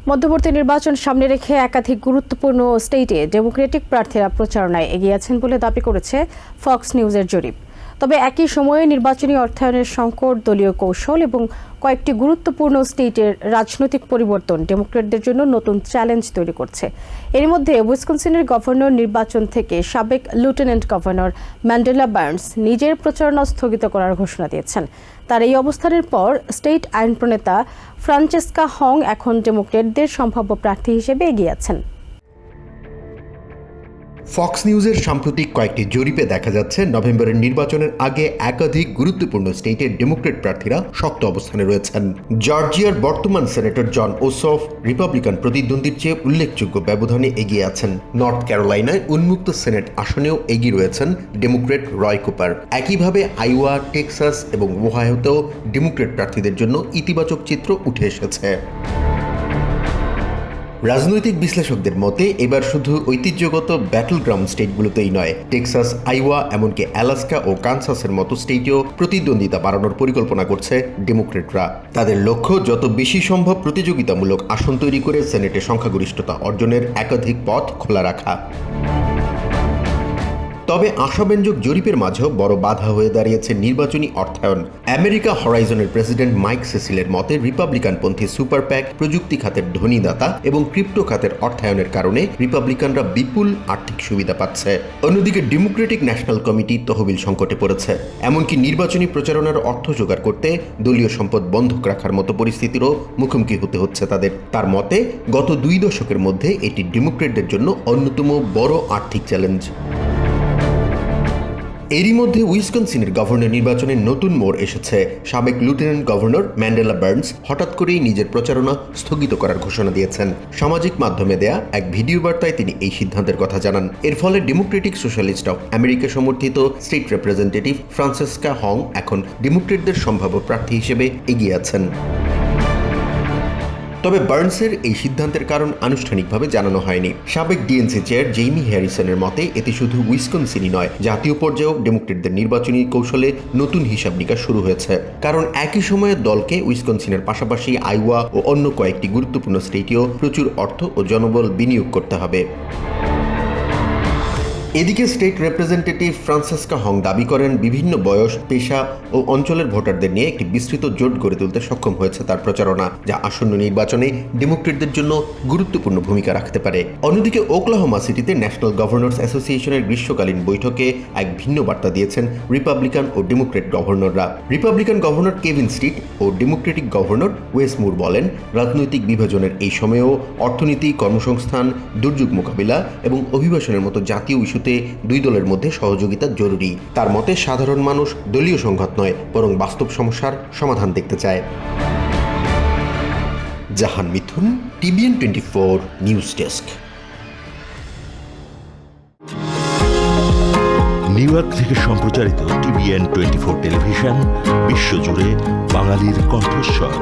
মধ্যবর্তী নির্বাচন সামনে রেখে একাধিক গুরুত্বপূর্ণ স্টেটে ডেমোক্রেটিক প্রার্থীরা প্রচারণায় এগিয়ে আছেন বলে দাবি করেছে ফক্স নিউজের জরিপ। তবে একই সময়ে নির্বাচনী অর্থায়নের সংকট, দলীয় কৌশল এবং কয়েকটি গুরুত্বপূর্ণ স্টেটের রাজনৈতিক পরিবর্তন ডেমোক্রেটদের জন্য নতুন চ্যালেঞ্জ তৈরি করছে। এর মধ্যে উইসকনসিনের গভর্নর নির্বাচন থেকে সাবেক লেফটেন্যান্ট গভর্নর ম্যান্ডেলা বার্নস নিজের প্রচারণা স্থগিত করার ঘোষণা দিয়েছেন। তার এই অবস্থানের পর স্টেট আইন প্রণেতা ফ্রান্সেসকা হং এখন ডেমোক্রেটদের সম্ভাব্য প্রার্থী হিসেবে এগিয়ে আছেন। ফক্স নিউজের সাম্প্রতিক কয়েকটি জরিপে দেখা যাচ্ছে নভেম্বরের নির্বাচনের আগে একাধিক গুরুত্বপূর্ণ স্টেটের ডেমোক্রেট প্রার্থীরা শক্ত অবস্থানে রয়েছেন। জর্জিয়ার বর্তমান সেনেটর জন ওসফ রিপাবলিকান প্রতিদ্বন্দ্বীর চেয়ে উল্লেখযোগ্য ব্যবধানে এগিয়ে আছেন। নর্থ ক্যারোলাইনায় উন্মুক্ত সেনেট আসনেও এগিয়ে রয়েছেন ডেমোক্রেট রয় কুপার। একইভাবে আইওয়া, টেক্সাস এবং ওহাইওতেও ডেমোক্রেট প্রার্থীদের জন্য ইতিবাচক চিত্র উঠে এসেছে। রাজনৈতিক বিশ্লেষকদের মতে এবার শুধু ঐতিহ্যগত ব্যাটল গ্রাউন্ড স্টেটগুলোতেই নয়, টেক্সাস, আইওয়া, এমনকি অ্যালাস্কা ও কানসাসের মতো স্টেটেও প্রতিদ্বন্দ্বিতা বাড়ানোর পরিকল্পনা করছে ডেমোক্রেটরা। তাদের লক্ষ্য যত বেশি সম্ভব প্রতিযোগিতামূলক আসন তৈরি করে সেনেটে সংখ্যাগরিষ্ঠতা অর্জনের একাধিক পথ খোলা রাখা। তবে আশাব্যঞ্জক জরিপের মাঝেও বড় বাধা হয়ে দাঁড়িয়েছে নির্বাচনী অর্থায়ন। আমেরিকা হরাইজনের প্রেসিডেন্ট মাইক সেসিলের মতে রিপাবলিকানপন্থী সুপার প্যাক, প্রযুক্তি খাতের ধনীদাতা এবং ক্রিপ্টো খাতের অর্থায়নের কারণে রিপাবলিকানরা বিপুল আর্থিক সুবিধা পাচ্ছে। অন্যদিকে ডেমোক্রেটিক ন্যাশনাল কমিটি তহবিল সংকটে পড়েছে। এমনকি নির্বাচনী প্রচারণার অর্থ জোগাড় করতে দলীয় সম্পদ বন্ধক রাখার মতো পরিস্থিতিরও মুখোমুখি হতে হচ্ছে তাদের। তার মতে গত 2 দশকের মধ্যে এটি ডেমোক্রেটদের জন্য অন্যতম বড় আর্থিক চ্যালেঞ্জ। এরই মধ্যে উইসকনসিনের গভর্নর নির্বাচনে নতুন মোড় এসেছে। সাবেক লেফটেন্যান্ট গভর্নর ম্যান্ডেলা বার্নস হঠাৎ করেই নিজের প্রচারণা স্থগিত করার ঘোষণা দিয়েছেন। সামাজিক মাধ্যমে দেয়া এক ভিডিও বার্তায় তিনি এই সিদ্ধান্তের কথা জানান। এর ফলে ডেমোক্রেটিক সোশ্যালিস্ট অফ আমেরিকা সমর্থিত স্টেট রিপ্রেজেন্টেটিভ ফ্রান্সেসকা হং এখন ডেমোক্রেটদের সম্ভাব্য প্রার্থী হিসেবে এগিয়ে আছেন। তবে বার্নসের এই সিদ্ধান্তের কারণ আনুষ্ঠানিকভাবে জানানো হয়নি। সাবেক ডিএনসি চেয়ার জেইমি হ্যারিসনের মতে এতে শুধু উইসকনসিনই নয়, জাতীয় পর্যায়েও ডেমোক্রেটদের নির্বাচনী কৌশলে নতুন হিসাব নিকাশ শুরু হয়েছে। কারণ একই সময়ে দলকে উইসকনসিনের পাশাপাশি আইওয়া ও অন্য কয়েকটি গুরুত্বপূর্ণ স্টেটেও প্রচুর অর্থ ও জনবল বিনিয়োগ করতে হবে। এদিকে স্টেট রিপ্রেজেন্টেটিভ ফ্রান্সেসকা হং দাবি করেন বিভিন্ন বয়স, পেশা ও অঞ্চলের ভোটারদের নিয়ে একটি বিস্তৃত জোট গড়ে তুলতে সক্ষম হয়েছে তার প্রচারণা, যা আসন্ন নির্বাচনে ডেমোক্রেটদের জন্য গুরুত্বপূর্ণ ভূমিকা রাখতে পারে। অন্যদিকে ওকলাহোমা সিটিতে ন্যাশনাল গভর্নর্স অ্যাসোসিয়েশনের গ্রীষ্মকালীন বৈঠকে এক ভিন্ন বার্তা দিয়েছেন রিপাবলিকান ও ডেমোক্রেট গভর্নররা। রিপাবলিকান গভর্নর কেভিন স্টিট ও ডেমোক্রেটিক গভর্নর ওয়েস মুর বলেন, রাজনৈতিক বিভাজনের এই সময়েও অর্থনীতি, কর্মসংস্থান, দুর্যোগ মোকাবিলা এবং অভিবাসনের মতো জাতীয় ইস্যু দুই দলের মধ্যে সহযোগিতা জরুরি। তার মতে সাধারণ মানুষ দলীয় সংঘাত নয়, বরং বাস্তব সমস্যার সমাধান দেখতে চায়। Jahan Mithun, TBN 24 news desk. New York থেকে সম্প্রচারিত টিবিএন 24 টেলিভিশন বিশ্বজুড়ে বাঙালির কণ্ঠস্বর।